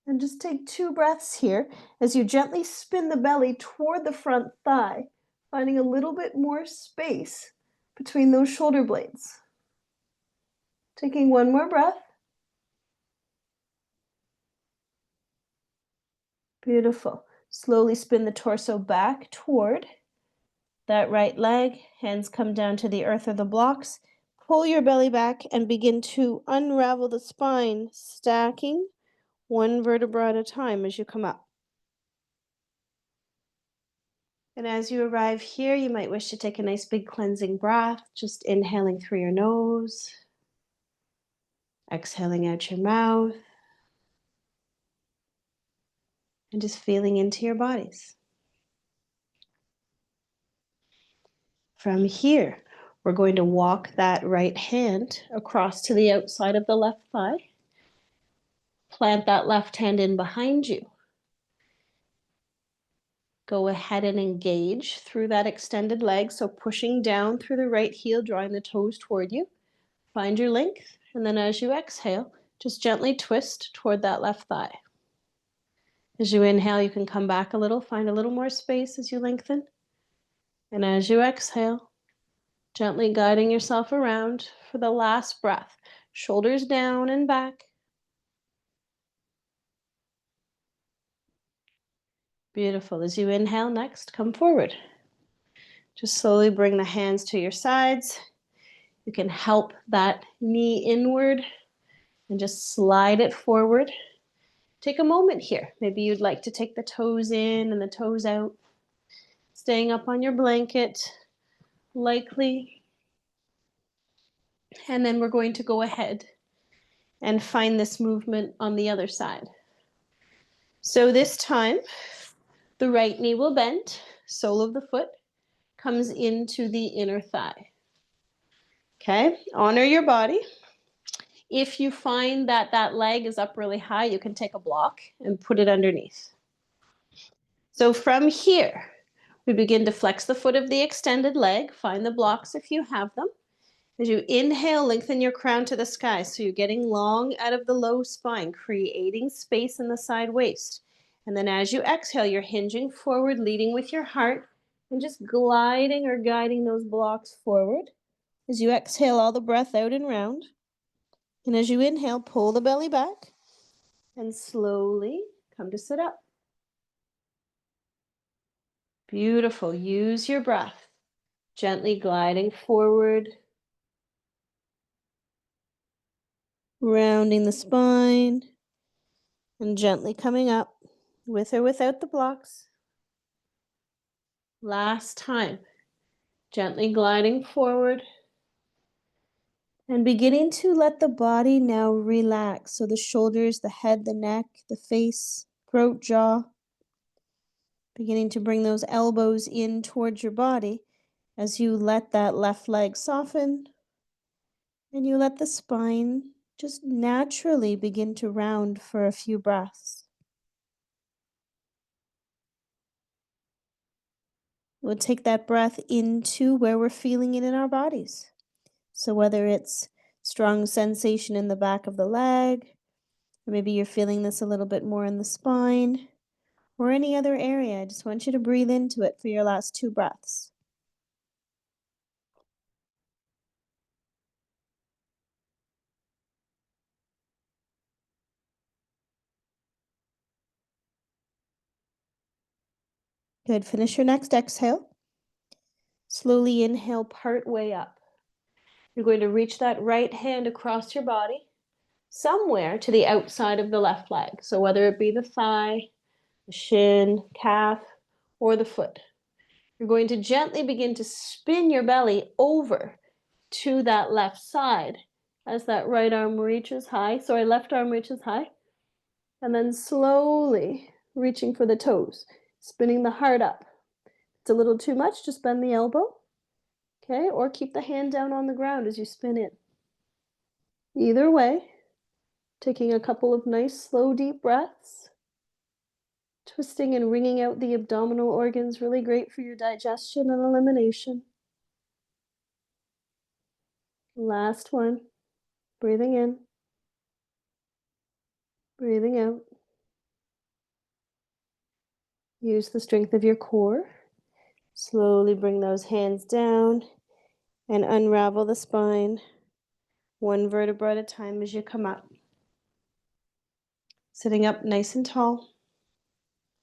And just take 2 breaths here as you gently spin the belly toward the front thigh, finding a little bit more space between those shoulder blades. Taking 1 more breath. Beautiful. Slowly spin the torso back toward that right leg. Hands come down to the earth or the blocks. Pull your belly back and begin to unravel the spine, stacking 1 vertebra at a time as you come up. And as you arrive here, you might wish to take a nice big cleansing breath, just inhaling through your nose, exhaling out your mouth, and just feeling into your bodies. From here, we're going to walk that right hand across to the outside of the left thigh. Plant that left hand in behind you. Go ahead and engage through that extended leg. So pushing down through the right heel, drawing the toes toward you. Find your length. And then as you exhale, just gently twist toward that left thigh. As you inhale, you can come back a little, find a little more space as you lengthen. And as you exhale, gently guiding yourself around for the last breath. Shoulders down and back. Beautiful. As you inhale next, come forward. Just slowly bring the hands to your sides. You can help that knee inward and just slide it forward. Take a moment here. Maybe you'd like to take the toes in and the toes out. Staying up on your blanket, likely. And then we're going to go ahead and find this movement on the other side. So this time, the right knee will bend, sole of the foot comes into the inner thigh. Okay, honor your body. If you find that that leg is up really high, you can take a block and put it underneath. So from here, we begin to flex the foot of the extended leg. Find the blocks if you have them. As you inhale, lengthen your crown to the sky. So you're getting long out of the low spine, creating space in the side waist. And then as you exhale, you're hinging forward, leading with your heart, and just gliding or guiding those blocks forward. As you exhale all the breath out and round. And as you inhale, pull the belly back and slowly come to sit up. Beautiful. Use your breath Gently gliding forward, rounding the spine, and gently coming up with or without the blocks. Last time, gently gliding forward and beginning to let the body now relax. So the shoulders, the head, the neck, the face, throat, jaw, beginning to bring those elbows in towards your body as you let that left leg soften and you let the spine just naturally begin to round for a few breaths. We'll take that breath into where we're feeling it in our bodies. So whether it's strong sensation in the back of the leg, or maybe you're feeling this a little bit more in the spine, or any other area, I just want you to breathe into it for your last 2 breaths. Good. Finish your next exhale. Slowly inhale part way up. You're going to reach that right hand across your body, somewhere to the outside of the left leg. So whether it be the thigh, the shin, calf, or the foot. You're going to gently begin to spin your belly over to that left side as that right arm reaches high. Sorry, left arm reaches high. And then slowly reaching for the toes, spinning the heart up. If it's a little too much, just bend the elbow. Okay, or keep the hand down on the ground as you spin in. Either way, taking a couple of nice, slow, deep breaths. Twisting and wringing out the abdominal organs, really great for your digestion and elimination. Last one. Breathing in. Breathing out. Use the strength of your core. Slowly bring those hands down and unravel the spine, one vertebra at a time as you come up. Sitting up nice and tall.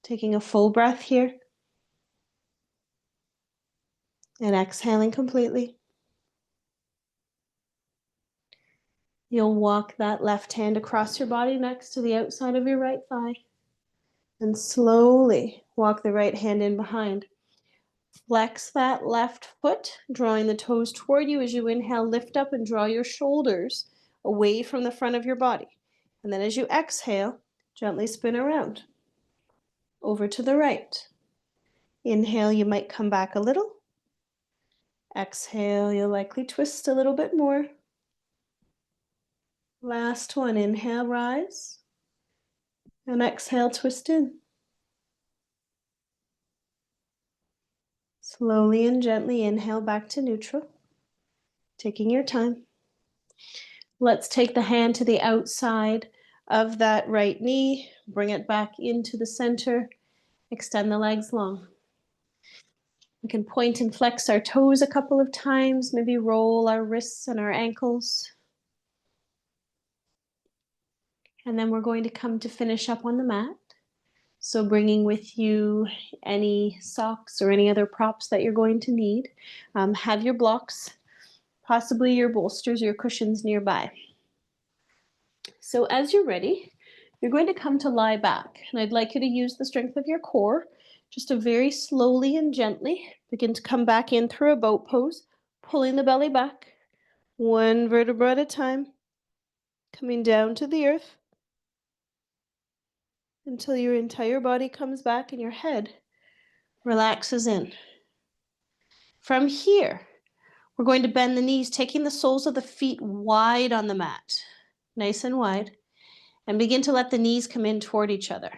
Taking a full breath here. And exhaling completely. You'll walk that left hand across your body next to the outside of your right thigh. And slowly walk the right hand in behind. Flex that left foot, drawing the toes toward you as you inhale, lift up and draw your shoulders away from the front of your body. And then as you exhale, gently spin around. Over to the right. Inhale, you might come back a little. Exhale, you'll likely twist a little bit more. Last one, inhale, rise. And exhale, twist in. Slowly and gently inhale back to neutral. Taking your time. Let's take the hand to the outside of that right knee. Bring it back into the center. Extend the legs long. We can point and flex our toes a couple of times, maybe roll our wrists and our ankles. And then we're going to come to finish up on the mat. So bringing with you any socks or any other props that you're going to need. Have your blocks, possibly your bolsters or your cushions nearby. So as you're ready, you're going to come to lie back. And I'd like you to use the strength of your core, just to very slowly and gently begin to come back in through a boat pose, pulling the belly back, one vertebra at a time, coming down to the earth until your entire body comes back and your head relaxes in. From here, we're going to bend the knees, taking the soles of the feet wide on the mat, nice and wide, and begin to let the knees come in toward each other.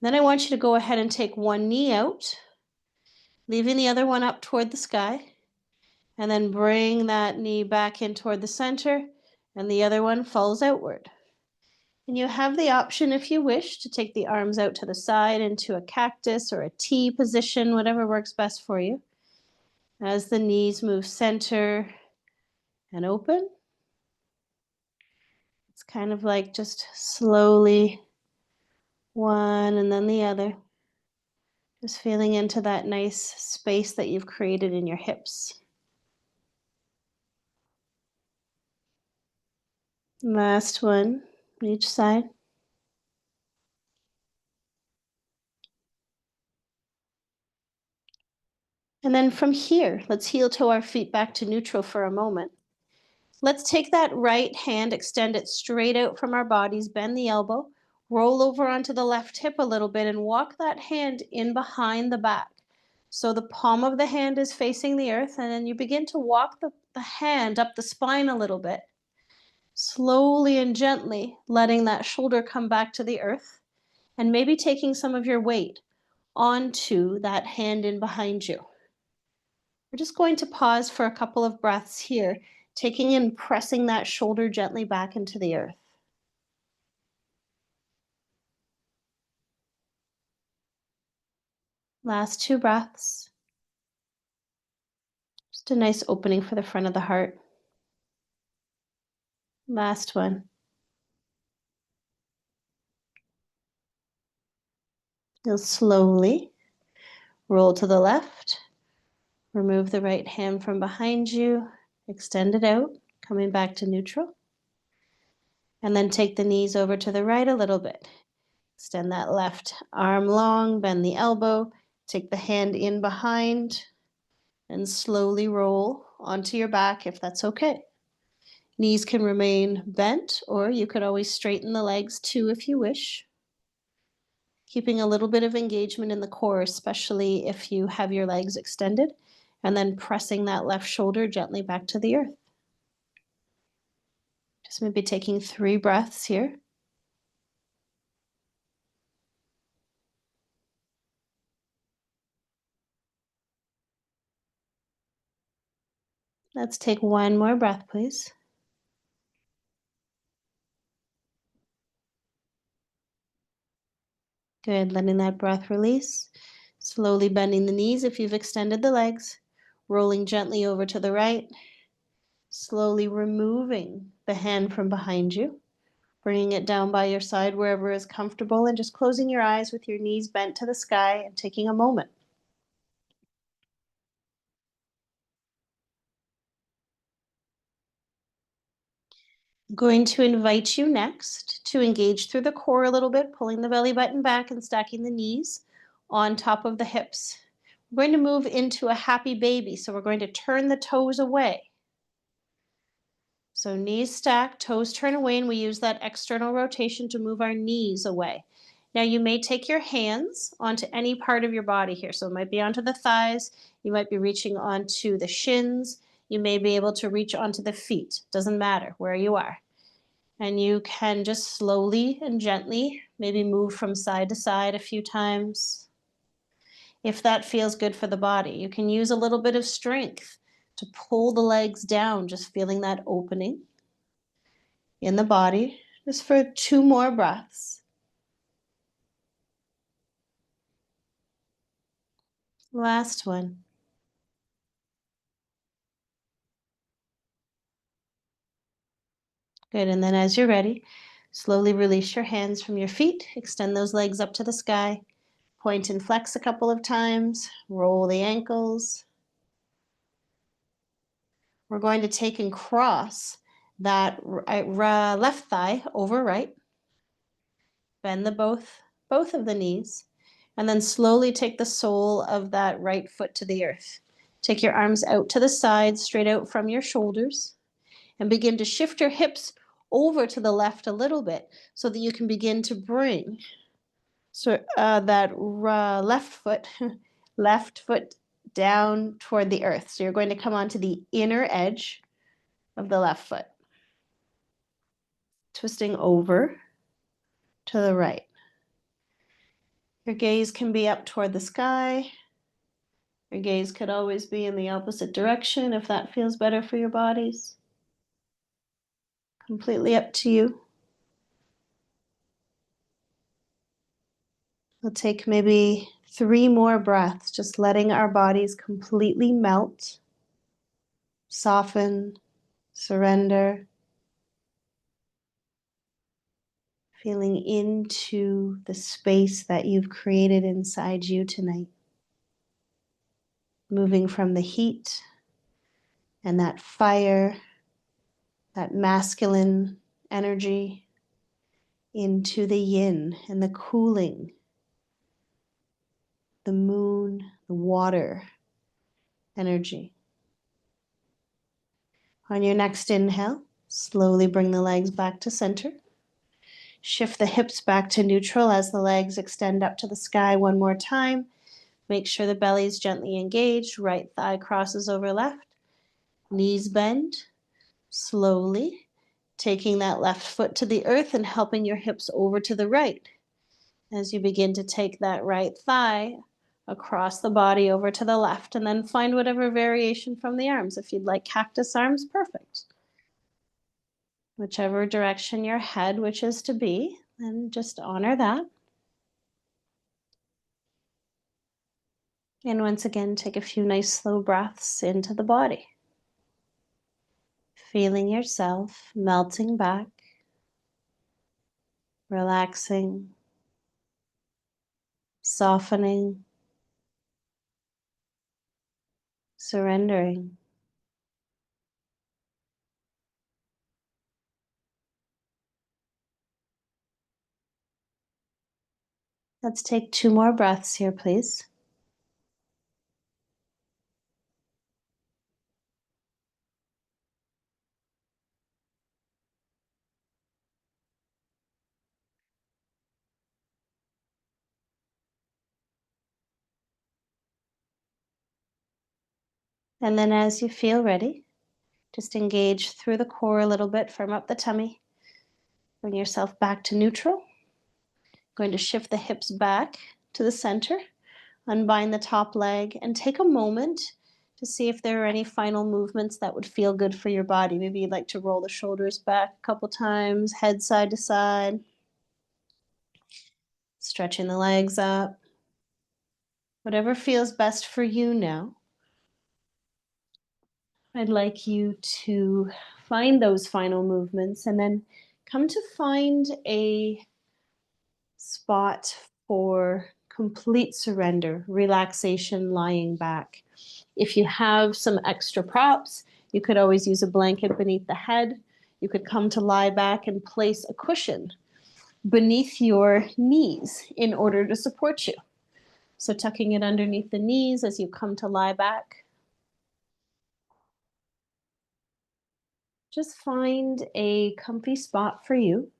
Then I want you to go ahead and take one knee out, leaving the other one up toward the sky, and then bring that knee back in toward the center, and the other one falls outward. And you have the option, if you wish, to take the arms out to the side into a cactus or a T position, whatever works best for you. As the knees move center and open, it's kind of like just slowly one and then the other, Just feeling into that nice space that you've created in your hips. Last one, each side. And then from here, let's heel toe our feet back to neutral for a moment. Let's take that right hand, extend it straight out from our bodies, bend the elbow, roll over onto the left hip a little bit, and walk that hand in behind the back. So the palm of the hand is facing the earth, and then you begin to walk the hand up the spine a little bit, slowly and gently letting that shoulder come back to the earth, and maybe taking some of your weight onto that hand in behind you. We're just going to pause for a couple of breaths here, taking and pressing that shoulder gently back into the earth. Last two breaths. Just a nice opening for the front of the heart. Last one. You'll slowly roll to the left, remove the right hand from behind you, extend it out, coming back to neutral. And then take the knees over to the right a little bit. Extend that left arm long, bend the elbow, take the hand in behind, and slowly roll onto your back if that's okay. Knees can remain bent, or you could always straighten the legs too if you wish. Keeping a little bit of engagement in the core, especially if you have your legs extended, and then pressing that left shoulder gently back to the earth. Just maybe taking 3 breaths here. Let's take one more breath, please. Good, letting that breath release. Slowly bending the knees if you've extended the legs. Rolling gently over to the right. Slowly removing the hand from behind you. Bringing it down by your side wherever is comfortable, and just closing your eyes with your knees bent to the sky and taking a moment. I'm going to invite you next to engage through the core a little bit, pulling the belly button back and stacking the knees on top of the hips. We're going to move into a happy baby, so we're going to turn the toes away. So knees stack, toes turn away, and we use that external rotation to move our knees away. Now you may take your hands onto any part of your body here. So it might be onto the thighs, you might be reaching onto the shins, you may be able to reach onto the feet. Doesn't matter where you are. And you can just slowly and gently maybe move from side to side a few times. If that feels good for the body, you can use a little bit of strength to pull the legs down, just feeling that opening in the body, just for 2 more breaths. Last one. Good, and then as you're ready, slowly release your hands from your feet, extend those legs up to the sky, point and flex a couple of times, roll the ankles. We're going to take and cross that left thigh over right, bend both of the knees, and then slowly take the sole of that right foot to the earth. Take your arms out to the side, straight out from your shoulders, and begin to shift your hips over to the left a little bit so that you can begin to bring that left foot down toward the earth. So you're going to come onto the inner edge of the left foot, twisting over to the right. Your gaze can be up toward the sky. Your gaze could always be in the opposite direction if that feels better for your bodies. Completely up to you. We'll take maybe 3 more breaths, just letting our bodies completely melt, soften, surrender. feeling into the space that you've created inside you tonight, moving from the heat and that fire, that masculine energy, into the yin and the cooling, the moon, the water energy. On your next inhale, slowly bring the legs back to center. Shift the hips back to neutral as the legs extend up to the sky one more time. Make sure the belly is gently engaged. Right thigh crosses over left. Knees bend. Slowly taking that left foot to the earth and helping your hips over to the right. As you begin to take that right thigh across the body over to the left, and then find whatever variation from the arms. If you'd like cactus arms, perfect. Whichever direction your head wishes to be, then just honor that. And once again, take a few nice slow breaths into the body. Feeling yourself melting back, relaxing, softening, surrendering. Let's take 2 more breaths here, please. And then as you feel ready, just engage through the core a little bit, firm up the tummy. Bring yourself back to neutral. Going to shift the hips back to the center. Unbind the top leg and take a moment to see if there are any final movements that would feel good for your body. Maybe you'd like to roll the shoulders back a couple times, head side to side, stretching the legs up. Whatever feels best for you now. I'd like you to find those final movements and then come to find a spot for complete surrender, relaxation, lying back. If you have some extra props, you could always use a blanket beneath the head. You could come to lie back and place a cushion beneath your knees in order to support you. So tucking it underneath the knees as you come to lie back. Just find a comfy spot for you.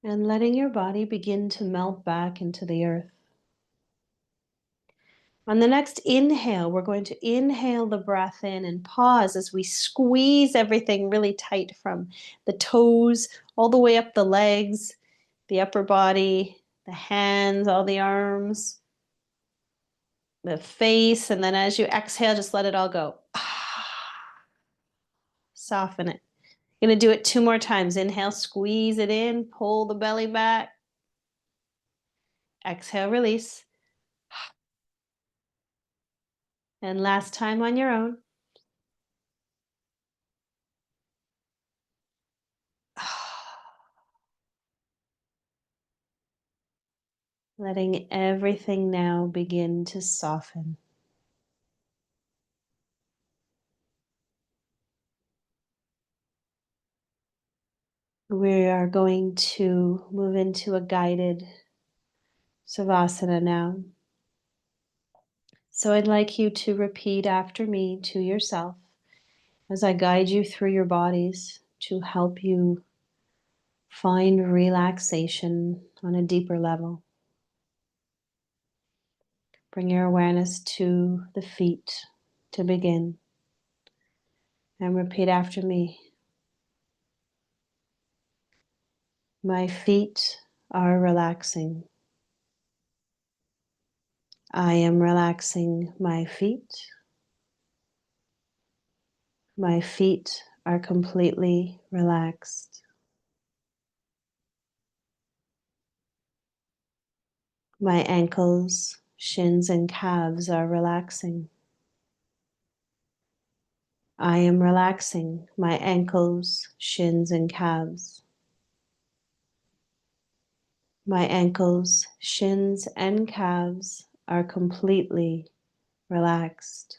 And letting your body begin to melt back into the earth. On the next inhale, we're going to inhale the breath in and pause as we squeeze everything really tight from the toes all the way up the legs, the upper body, the hands, all the arms, the face. And then as you exhale, just let it all go. Soften it. You're going to do it 2 more times. Inhale, squeeze it in, pull the belly back. Exhale, release. And last time on your own. Letting everything now begin to soften. We are going to move into a guided Savasana now. So I'd like you to repeat after me to yourself as I guide you through your bodies to help you find relaxation on a deeper level. Bring your awareness to the feet to begin. And repeat after me. My feet are relaxing. I am relaxing my feet. My feet are completely relaxed. My ankles, shins, and calves are relaxing. I am relaxing my ankles, shins, and calves. My ankles, shins, and calves are completely relaxed.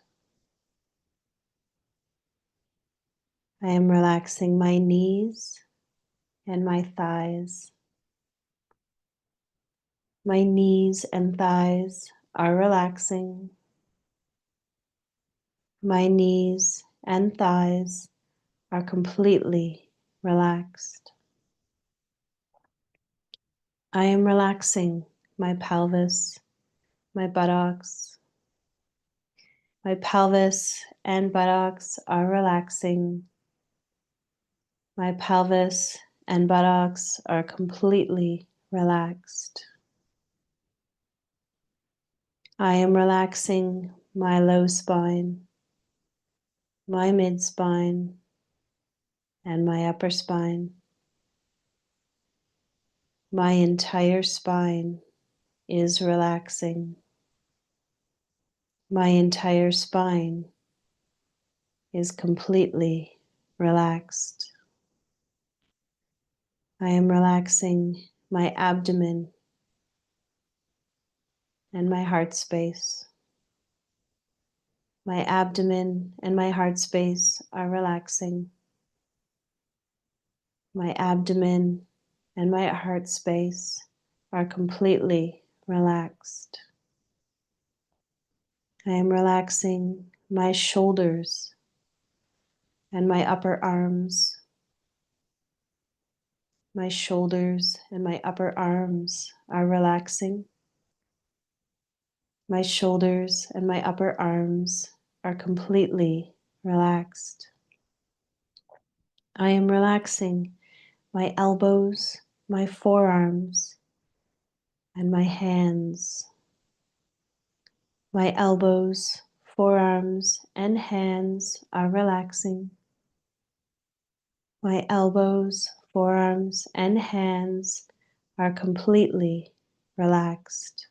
I am relaxing my knees and my thighs. My knees and thighs are relaxing. My knees and thighs are completely relaxed. I am relaxing my pelvis, my buttocks. My pelvis and buttocks are relaxing. My pelvis and buttocks are completely relaxed. I am relaxing my low spine, my mid spine, and my upper spine. My entire spine is relaxing. My entire spine is completely relaxed. I am relaxing my abdomen and my heart space. My abdomen and my heart space are relaxing. My abdomen and my heart space are completely relaxed. I am relaxing my shoulders and my upper arms. My shoulders and my upper arms are relaxing. My shoulders and my upper arms are completely relaxed. I am relaxing my elbows, my forearms, and my hands. My elbows, forearms, and hands are relaxing. My elbows, forearms, and hands are completely relaxed.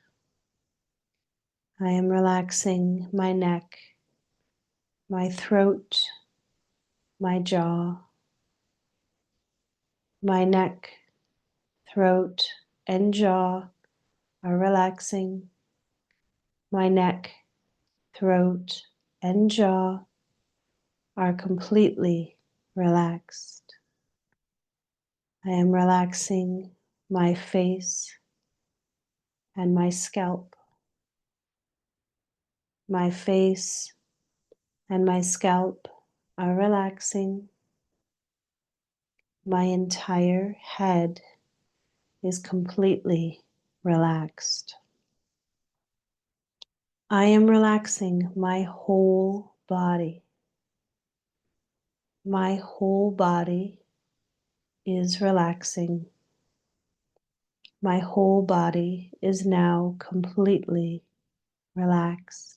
I am relaxing my neck, my throat, my jaw. My neck, throat, and jaw are relaxing. My neck, throat, and jaw are completely relaxed. I am relaxing my face and my scalp. My face and my scalp are relaxing. My entire head is completely relaxed. I am relaxing my whole body. My whole body is relaxing. My whole body is now completely relaxed.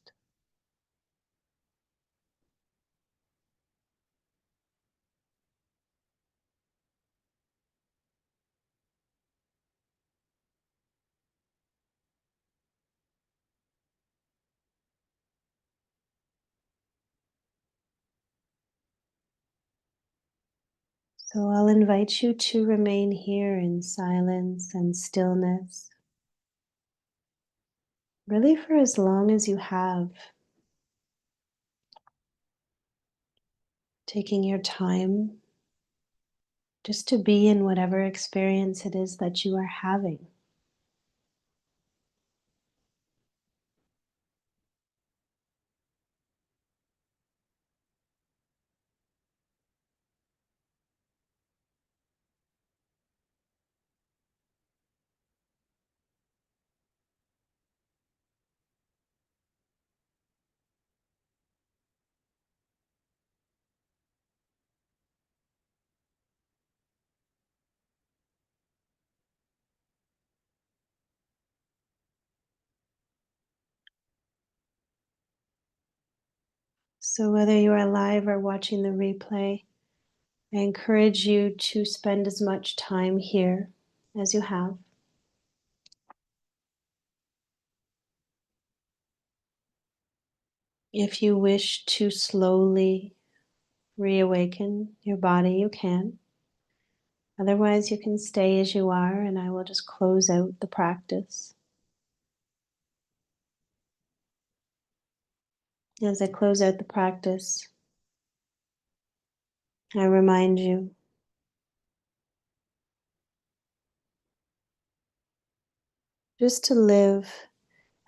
So I'll invite you to remain here in silence and stillness, really for as long as you have, taking your time just to be in whatever experience it is that you are having. So whether you are live or watching the replay, I encourage you to spend as much time here as you have. If you wish to slowly reawaken your body, you can. Otherwise, you can stay as you are, and I will just close out the practice. As I close out the practice, I remind you just to live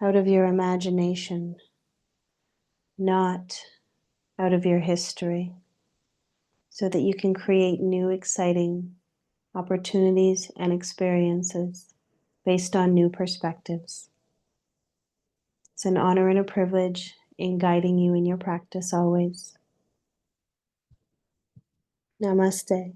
out of your imagination, not out of your history, so that you can create new, exciting opportunities and experiences based on new perspectives. It's an honor and a privilege in guiding you in your practice always. Namaste.